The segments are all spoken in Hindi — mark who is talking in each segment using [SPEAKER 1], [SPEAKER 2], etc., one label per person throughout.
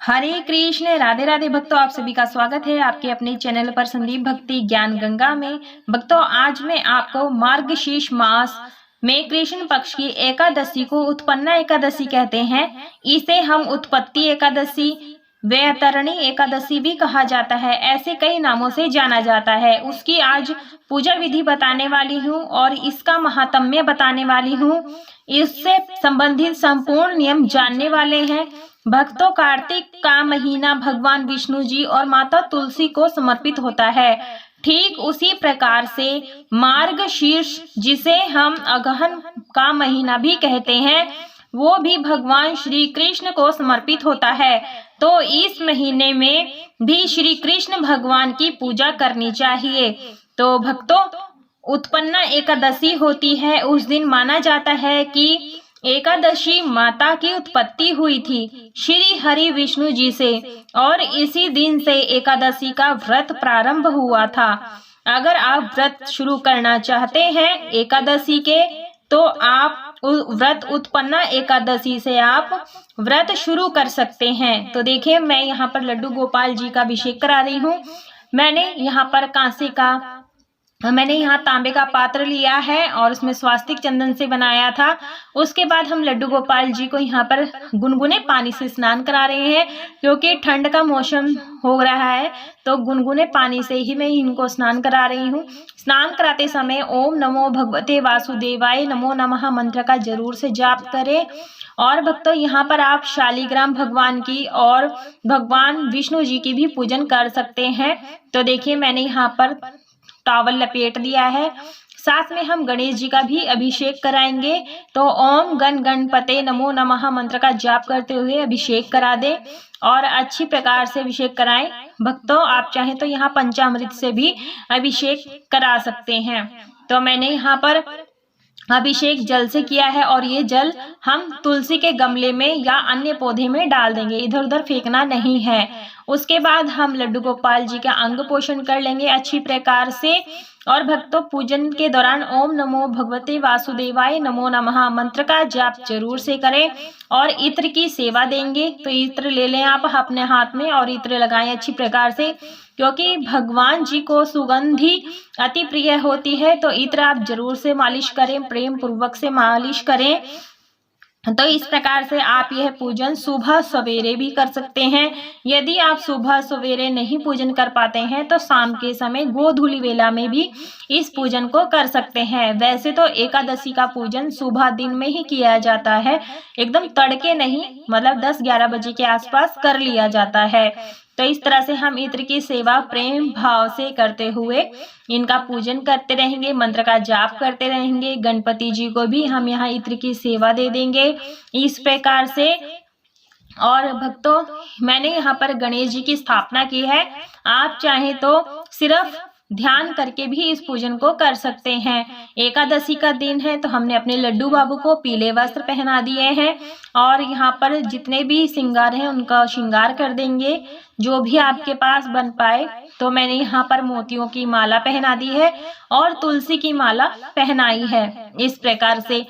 [SPEAKER 1] हरे कृष्ण राधे राधे भक्तों, आप सभी का स्वागत है आपके अपने चैनल पर संदीप भक्ति ज्ञान गंगा में। भक्तों, आज मैं आपको मार्गशीर्ष मास में कृष्ण पक्ष की एकादशी को उत्पन्ना एकादशी कहते हैं। इसे हम उत्पत्ति एकादशी, वैतरणी एकादशी भी कहा जाता है। ऐसे कई नामों से जाना जाता है। उसकी आज पूजा विधि बताने वाली हूँ और इसका महात्म्य बताने वाली हूँ। इससे संबंधित संपूर्ण नियम जानने वाले हैं। भक्तों, कार्तिक का महीना भगवान विष्णु जी और माता तुलसी को समर्पित होता है। ठीक उसी प्रकार से मार्गशीर्ष, जिसे हम अगहन का महीना भी कहते हैं, वो भी भगवान श्री कृष्ण को समर्पित होता है। तो इस महीने में भी श्री कृष्ण भगवान की पूजा करनी चाहिए। तो भक्तों, उत्पन्ना एकादशी होती है। उस दिन माना जाता है कि एकादशी माता की उत्पत्ति हुई थी श्री हरि विष्णु जी से, और इसी दिन से एकादशी का व्रत प्रारंभ हुआ था। अगर आप व्रत शुरू करना चाहते हैं एकादशी के, तो आप व्रत उत्पन्ना एकादशी से आप व्रत शुरू कर सकते हैं। तो देखिए, मैं यहाँ पर लड्डू गोपाल जी का अभिषेक करा रही हूँ। मैंने यहाँ तांबे का पात्र लिया है और उसमें स्वास्तिक चंदन से बनाया था। उसके बाद हम लड्डू गोपाल जी को यहाँ पर गुनगुने पानी से स्नान करा रहे हैं, क्योंकि ठंड का मौसम हो रहा है। तो गुनगुने पानी से ही मैं इनको स्नान करा रही हूँ। स्नान कराते समय ओम नमो भगवते वासुदेवाय नमो नमः मंत्र का जरूर से जाप करें। और भक्तों, यहाँ पर आप शालिग्राम भगवान की और भगवान विष्णु जी की भी पूजन कर सकते हैं। तो देखिए, मैंने यहाँ पर टॉवल लपेट दिया है। साथ में हम गणेश जी का भी अभिषेक कराएंगे। तो ओम गण गणपते नमो नमः मंत्र का जाप करते हुए अभिषेक करा दें और अच्छी प्रकार से अभिषेक कराएं। भक्तों, आप चाहें तो यहाँ पंचामृत से भी अभिषेक करा सकते हैं। तो मैंने यहाँ पर अभिषेक जल से किया है और ये जल हम तुलसी के गमले में या अन्य पौधे में डाल देंगे, इधर उधर फेंकना नहीं है। उसके बाद हम लड्डू गोपाल जी का अंग पोषण कर लेंगे अच्छी प्रकार से। और भक्तों, पूजन के दौरान ओम नमो भगवते वासुदेवाय नमो नमः मंत्र का जाप जरूर से करें और इत्र की सेवा देंगे। तो इत्र ले लें आप अपने हाथ में और इत्र लगाएं अच्छी प्रकार से, क्योंकि भगवान जी को सुगंधी अति प्रिय होती है। तो इत्र आप जरूर से मालिश करें, प्रेम पूर्वक से मालिश करें। तो इस प्रकार से आप यह पूजन सुबह सवेरे भी कर सकते हैं। यदि आप सुबह सवेरे नहीं पूजन कर पाते हैं तो शाम के समय गोधूली वेला में भी इस पूजन को कर सकते हैं। वैसे तो एकादशी का पूजन सुबह दिन में ही किया जाता है, एकदम तड़के नहीं, मतलब 10-11 बजे के आसपास कर लिया जाता है। तो इस तरह से हम इत्र की सेवा प्रेम भाव से करते हुए इनका पूजन करते रहेंगे, मंत्र का जाप करते रहेंगे। गणपति जी को भी हम यहाँ इत्र की सेवा दे देंगे इस प्रकार से। और भक्तों, मैंने यहाँ पर गणेश जी की स्थापना की है। आप चाहें तो सिर्फ ध्यान करके भी इस पूजन को कर सकते हैं। एकादशी का दिन है तो हमने अपने लड्डू बाबू को पीले वस्त्र पहना दिए हैं और यहाँ पर जितने भी श्रृंगार हैं उनका श्रृंगार कर देंगे, जो भी आपके पास बन पाए। तो मैंने यहाँ पर मोतियों की माला पहना दी है और तुलसी की माला पहनाई है इस प्रकार से,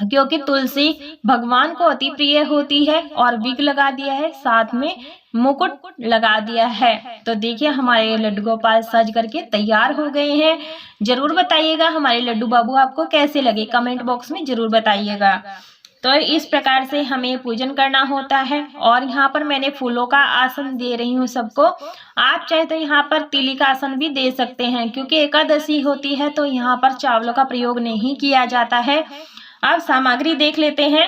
[SPEAKER 1] क्योंकि तुलसी भगवान को अति प्रिय होती है। और विग लगा दिया है, साथ में मुकुट लगा दिया है। तो देखिए, हमारे लड्डू गोपाल सज करके तैयार हो गए हैं। जरूर बताइएगा हमारे लड्डू बाबू आपको कैसे लगे, कमेंट बॉक्स में जरूर बताइएगा। तो इस प्रकार से हमें पूजन करना होता है। और यहाँ पर मैंने फूलों का आसन दे रही हूँ सबको। आप चाहे तो यहाँ पर तिली का आसन भी दे सकते हैं, क्योंकि एकादशी होती है तो यहाँ पर चावलों का प्रयोग नहीं किया जाता है। अब सामग्री देख लेते हैं।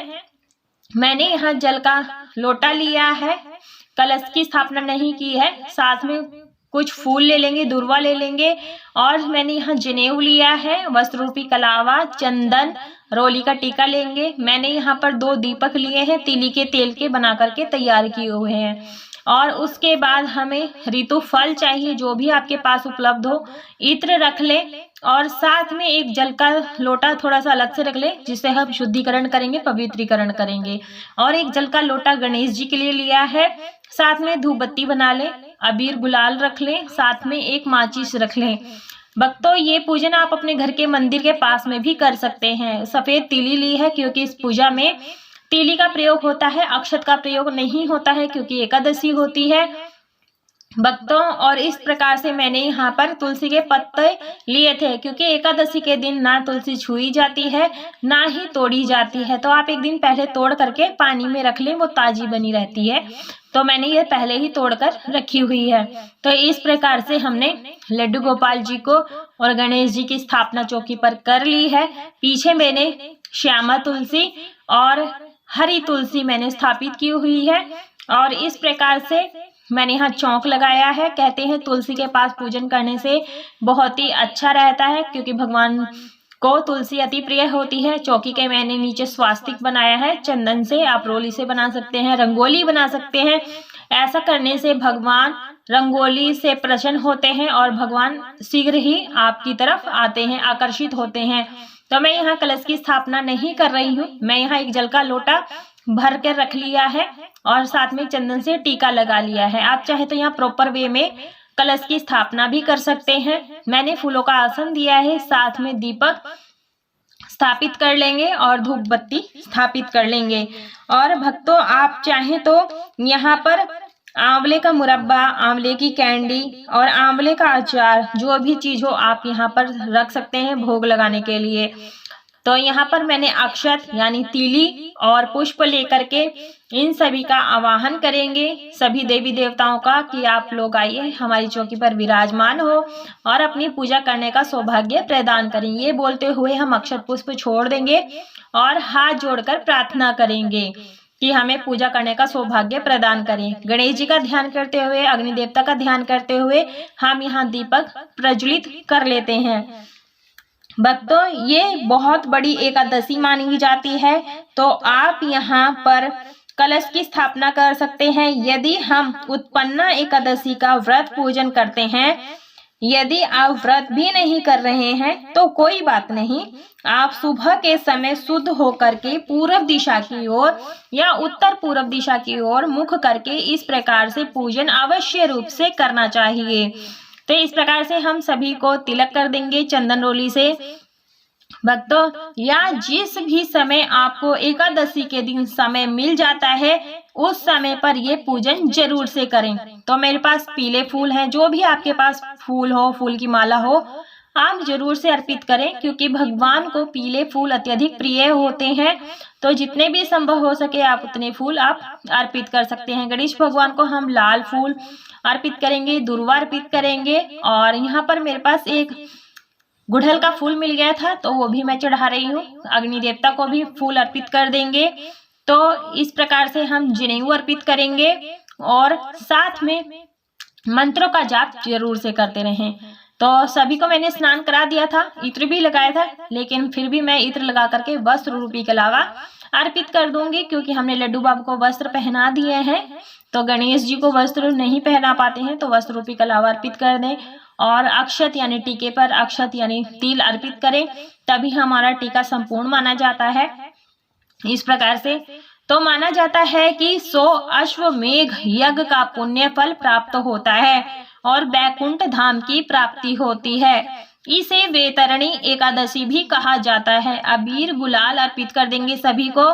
[SPEAKER 1] मैंने यहाँ जल का लोटा लिया है, कलश की स्थापना नहीं की है। साथ में कुछ फूल ले लेंगे, दुर्वा ले लेंगे। और मैंने यहाँ जनेऊ लिया है, वस्त्र रूपी कलावा, चंदन, रोली का टीका लेंगे। मैंने यहाँ पर 2 दीपक लिए हैं, तिली के तेल के बना करके तैयार किए हुए हैं। और उसके बाद हमें ऋतु फल चाहिए, जो भी आपके पास उपलब्ध हो। इत्र रख लें और साथ में एक जल का लोटा थोड़ा सा अलग से रख लें, जिससे हम शुद्धिकरण करेंगे, पवित्रीकरण करेंगे। और एक जल का लोटा गणेश जी के लिए लिया है। साथ में धूप बत्ती बना लें, अबीर गुलाल रख लें, साथ में एक माचिस रख लें। भक्तों, ये पूजन आप अपने घर के मंदिर के पास में भी कर सकते हैं। सफेद तिली ली है, क्योंकि इस पूजा में तीली का प्रयोग होता है, अक्षत का प्रयोग नहीं होता है क्योंकि एकादशी होती है भक्तों। और इस प्रकार से मैंने यहाँ पर तुलसी के पत्ते लिए थे क्योंकि एकादशी के दिन ना तुलसी छुई जाती है ना ही तोड़ी जाती है। तो आप एक दिन पहले तोड़ करके पानी में रख लें, वो ताजी बनी रहती है। तो मैंने ये पहले ही तोड़कर रखी हुई है। तो इस प्रकार से हमने लड्डू गोपाल जी को और गणेश जी की स्थापना चौकी पर कर ली है। पीछे मैंने श्यामा तुलसी और हरी तुलसी मैंने स्थापित की हुई है और इस प्रकार से मैंने यहाँ चौक लगाया है। कहते हैं तुलसी के पास पूजन करने से बहुत ही अच्छा रहता है क्योंकि भगवान को तुलसी अति प्रिय होती है। चौकी के मैंने नीचे स्वास्तिक बनाया है चंदन से, आप रोली से बना सकते हैं, रंगोली बना सकते हैं। ऐसा करने से भगवान रंगोली से प्रसन्न होते हैं और भगवान शीघ्र ही आपकी तरफ आते हैं, आकर्षित होते हैं। तो मैं यहाँ कलश की स्थापना नहीं कर रही हूँ, मैं यहाँ एक जल का लोटा भर कर रख लिया है और साथ में चंदन से टीका लगा लिया है। आप चाहे तो यहाँ प्रॉपर वे में कलश की स्थापना भी कर सकते हैं। मैंने फूलों का आसन दिया है, साथ में दीपक स्थापित कर लेंगे और धूप बत्ती स्थापित कर लेंगे। और भक्तों आप चाहें तो यहाँ पर आंवले का मुरब्बा, आंवले की कैंडी और आंवले का अचार, जो भी चीज हो आप यहाँ पर रख सकते हैं भोग लगाने के लिए। तो यहाँ पर मैंने अक्षत यानी तीली और पुष्प लेकर के इन सभी का आवाहन करेंगे, सभी देवी देवताओं का, कि आप लोग आइए हमारी चौकी पर विराजमान हो और अपनी पूजा करने का सौभाग्य प्रदान करें। ये बोलते हुए हम अक्षत पुष्प छोड़ देंगे और हाथ जोड़कर प्रार्थना करेंगे कि हमें पूजा करने का सौभाग्य प्रदान करें। गणेश जी का ध्यान करते हुए, अग्नि देवता का ध्यान करते हुए हम यहाँ दीपक प्रज्वलित कर लेते हैं। भक्तों ये बहुत बड़ी एकादशी मानी जाती है, तो आप यहाँ पर कलश की स्थापना कर सकते हैं। यदि हम उत्पन्ना एकादशी का व्रत पूजन करते हैं, यदि आप व्रत भी नहीं कर रहे हैं तो कोई बात नहीं, आप सुबह के समय शुद्ध होकर के पूर्व दिशा की ओर या उत्तर पूर्व दिशा की ओर मुख करके इस प्रकार से पूजन अवश्य रूप से करना चाहिए। तो इस प्रकार से हम सभी को तिलक कर देंगे चंदन रोली से। भक्तों या जिस भी समय आपको एकादशी के दिन समय मिल जाता है उस समय पर ये पूजन जरूर से करें। तो मेरे पास पीले फूल हैं, जो भी आपके पास फूल हो, फूल की माला हो, आप जरूर से अर्पित करें क्योंकि भगवान को पीले फूल अत्यधिक प्रिय होते हैं। तो जितने भी संभव हो सके आप उतने फूल आप अर्पित कर सकते हैं। गणेश भगवान को हम लाल फूल अर्पित करेंगे, दुर्वा अर्पित करेंगे और यहाँ पर मेरे पास एक गुड़हल का फूल मिल गया था तो वो भी मैं चढ़ा रही हूँ। अग्नि देवता को भी फूल अर्पित कर देंगे। तो इस प्रकार से हम जनेऊ अर्पित करेंगे और साथ में मंत्रों का जाप जरूर से करते रहें। तो सभी को मैंने स्नान करा दिया था, इत्र भी लगाया था, लेकिन फिर भी मैं इत्र लगा करके वस्त्र रूपी कलावा अर्पित कर दूंगी क्योंकि हमने लड्डू बाबू को वस्त्र पहना दिए हैं। तो गणेश जी को वस्त्र नहीं पहना पाते हैं तो वस्त्र रूपी कलावा अर्पित कर दें और अक्षत यानी टीके पर अक्षत यानी तिल अर्पित करें, तभी हमारा टीका संपूर्ण माना जाता है। इस प्रकार से तो माना जाता है कि 100 अश्वमेघ यज्ञ का पुण्य फल प्राप्त होता है और बैकुंठ धाम की प्राप्ति होती है। इसे वेतरणी एकादशी भी कहा जाता है। अबीर गुलाल अर्पित कर देंगे सभी को।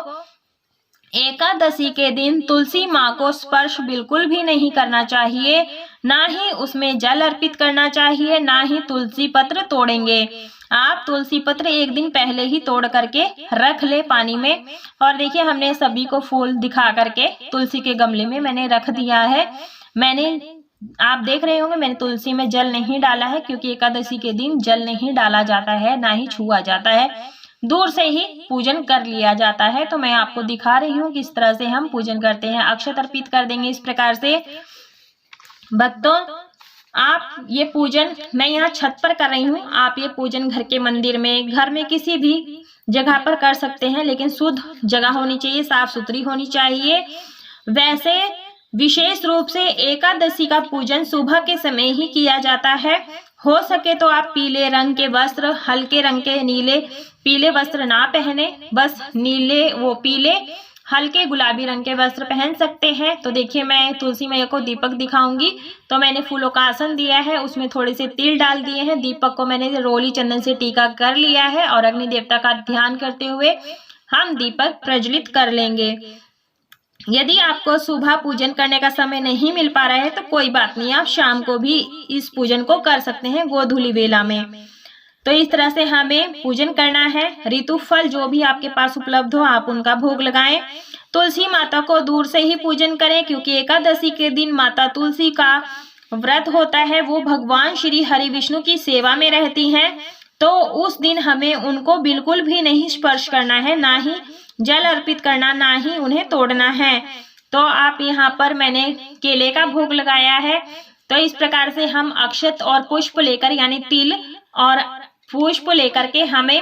[SPEAKER 1] एकादशी के दिन तुलसी माँ को स्पर्श बिल्कुल भी नहीं करना चाहिए, ना ही उसमें जल अर्पित करना चाहिए, ना ही तुलसी पत्र तोड़ेंगे। आप तुलसी पत्र एक दिन पहले ही तोड़ करके रख ले पानी में। और देखिए हमने सभी को फूल दिखा करके तुलसी के गमले में मैंने रख दिया है। आप देख रहे होंगे मैंने तुलसी में जल नहीं डाला है क्योंकि एकादशी के दिन जल नहीं डाला जाता है, ना ही छुआ जाता है, दूर से ही पूजन कर लिया जाता है। तो मैं आपको दिखा रही हूँ किस तरह से हम पूजन करते हैं। अक्षत अर्पित कर देंगे इस प्रकार से। भक्तों आप ये पूजन मैं यहाँ छत पर कर रही हूँ, आप ये पूजन घर के मंदिर में, घर में किसी भी जगह पर कर सकते हैं, लेकिन शुद्ध जगह होनी चाहिए, साफ सुथरी होनी चाहिए। वैसे विशेष रूप से एकादशी का पूजन सुबह के समय ही किया जाता है। हो सके तो आप पीले रंग के वस्त्र, हल्के रंग के नीले पीले वस्त्र ना पहने, बस नीले वो पीले हल्के गुलाबी रंग के वस्त्र पहन सकते हैं। तो देखिए मैं तुलसी मैया को दीपक दिखाऊंगी। तो मैंने फूलों का आसन दिया है, उसमें थोड़े से तिल डाल दिए हैं, दीपक को मैंने रोली चंदन से टीका कर लिया है और अग्नि देवता का ध्यान करते हुए हम दीपक प्रज्वलित कर लेंगे। यदि आपको सुबह पूजन करने का समय नहीं मिल पा रहा है तो कोई बात नहीं, आप शाम को भी इस पूजन को कर सकते हैं गोधूली बेला में। तो इस तरह से हमें पूजन करना है। ऋतु फल जो भी आपके पास उपलब्ध हो आप उनका भोग लगाएं। तुलसी माता को दूर से ही पूजन करें, क्योंकि एकादशी के दिन माता तुलसी का व्रत होता है। वो भगवान श्री हरि विष्णु की सेवा में रहती हैं, तो उस दिन हमें उनको बिल्कुल भी नहीं स्पर्श करना है, ना ही जल अर्पित करना, ना ही उन्हें तोड़ना है। तो आप यहाँ पर मैंने केले का भोग लगाया है। तो इस प्रकार से हम अक्षत और पुष्प लेकर, यानी तिल और पुष्प लेकर के हमें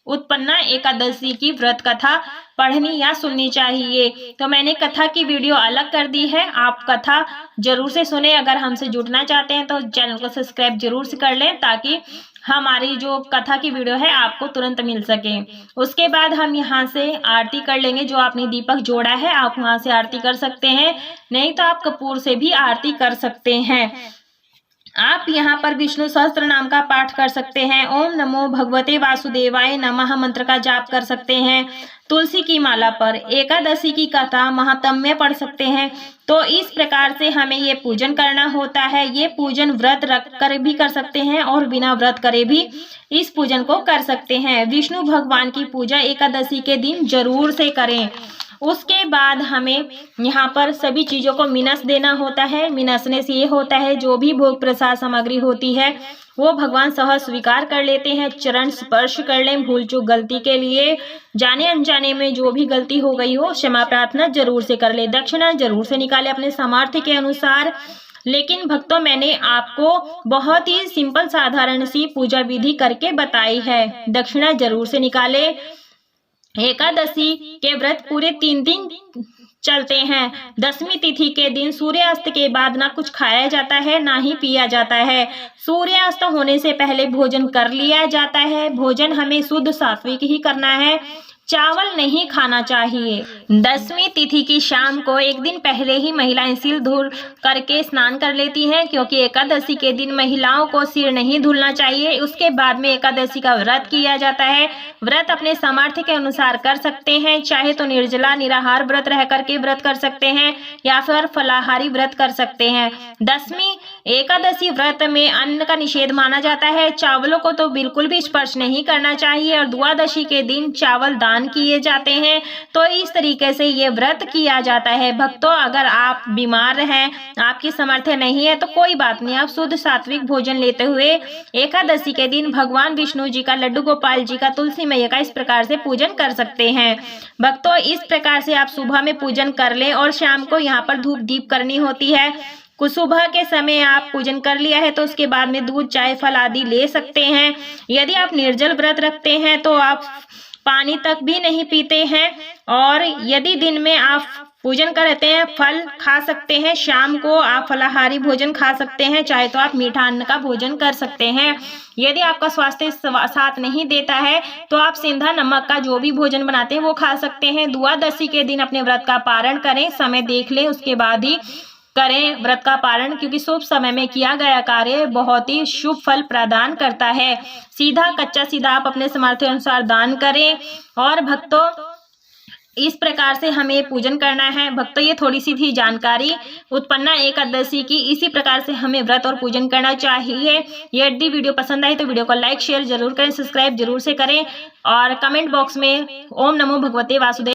[SPEAKER 1] उत्पन्ना एकादशी की व्रत कथा पढ़नी या सुननी चाहिए। तो मैंने कथा की वीडियो अलग कर दी है, आप कथा जरूर से सुने। अगर हमसे जुड़ना चाहते हैं तो चैनल को सब्सक्राइब जरूर से कर लें, ताकि हमारी जो कथा की वीडियो है आपको तुरंत मिल सके। उसके बाद हम यहाँ से आरती कर लेंगे। जो आपने दीपक जोड़ा है आप वहाँ से आरती कर सकते हैं, नहीं तो आप कपूर से भी आरती कर सकते हैं। आप यहाँ पर विष्णु सहस्त्र नाम का पाठ कर सकते हैं। ओम नमो भगवते वासुदेवाय नमः मंत्र का जाप कर सकते हैं। तुलसी की माला पर एकादशी की कथा महात्म्य पढ़ सकते हैं। तो इस प्रकार से हमें ये पूजन करना होता है। ये पूजन व्रत रख कर भी कर सकते हैं और बिना व्रत करे भी इस पूजन को कर सकते हैं। विष्णु भगवान की पूजा एकादशी के दिन जरूर से करें। उसके बाद हमें यहाँ पर सभी चीज़ों को मिनस देना होता है। मिनसने से ये होता है जो भी भोग प्रसाद सामग्री होती है वो भगवान सहज स्वीकार कर लेते हैं। चरण स्पर्श कर लें। भूल चूक गलती के लिए जाने अनजाने में जो भी गलती हो गई हो क्षमा प्रार्थना जरूर से कर ले। दक्षिणा जरूर से निकाले अपने सामर्थ्य के अनुसार। लेकिन भक्तों मैंने आपको बहुत ही सिंपल साधारण सी पूजा विधि करके बताई है। दक्षिणा जरूर से निकाले। एकादशी के व्रत पूरे 3 दिन चलते हैं। 10वीं तिथि के दिन सूर्यास्त के बाद ना कुछ खाया जाता है ना ही पिया जाता है। सूर्यास्त होने से पहले भोजन कर लिया जाता है। भोजन हमें शुद्ध सात्विक ही करना है, चावल नहीं खाना चाहिए। 10वीं तिथि की शाम को एक दिन पहले ही महिलाएं सिर धुल करके स्नान कर लेती हैं, क्योंकि एकादशी के दिन महिलाओं को सिर नहीं धुलना चाहिए। उसके बाद में एकादशी का व्रत किया जाता है। व्रत अपने सामर्थ्य के अनुसार कर सकते हैं, चाहे तो निर्जला निराहार व्रत रह करके व्रत कर सकते हैं या फिर फलाहारी व्रत कर सकते हैं। 10वीं एकादशी व्रत में अन्न का निषेध माना जाता है। चावलों को तो बिल्कुल भी स्पर्श नहीं करना चाहिए और द्वादशी के दिन चावल दान किए जाते हैं। तो इस तरीके से ये व्रत किया जाता है। भक्तों अगर आप बीमार हैं, आपकी सामर्थ्य नहीं है तो कोई बात नहीं, आप शुद्ध सात्विक भोजन लेते हुए एकादशी के दिन भगवान विष्णु जी का, लड्डू गोपाल जी का, तुलसी मैया का इस प्रकार से पूजन कर सकते हैं। भक्तों इस प्रकार से आप सुबह में पूजन कर लें और शाम को यहाँ पर धूप दीप करनी होती है। कुछ सुबह के समय आप पूजन कर लिया है तो उसके बाद में दूध चाय फल आदि ले सकते हैं। यदि आप निर्जल व्रत रखते हैं तो आप पानी तक भी नहीं पीते हैं। और यदि दिन में आप पूजन करते हैं फल खा सकते हैं, शाम को आप फलाहारी भोजन खा सकते हैं, चाहे तो आप मीठा अन्न का भोजन कर सकते हैं। यदि आपका स्वास्थ्य साथ नहीं देता है तो आप सिंधा नमक का जो भी भोजन बनाते हैं वो खा सकते हैं। द्वादशी के दिन अपने व्रत का पारण करें, समय देख लें उसके बाद ही करें व्रत का पारण, क्योंकि शुभ समय में किया गया कार्य बहुत ही शुभ फल प्रदान करता है। सीधा कच्चा सीधा आप अपने सामर्थ्य अनुसार दान करें। और भक्तों इस प्रकार से हमें पूजन करना है। भक्तों ये थोड़ी सी थी जानकारी उत्पन्ना एकादशी की। इसी प्रकार से हमें व्रत और पूजन करना चाहिए। यदि वीडियो पसंद आए तो वीडियो को लाइक शेयर जरूर करें, सब्सक्राइब जरूर से करें और कमेंट बॉक्स में ओम नमो भगवते वासुदेव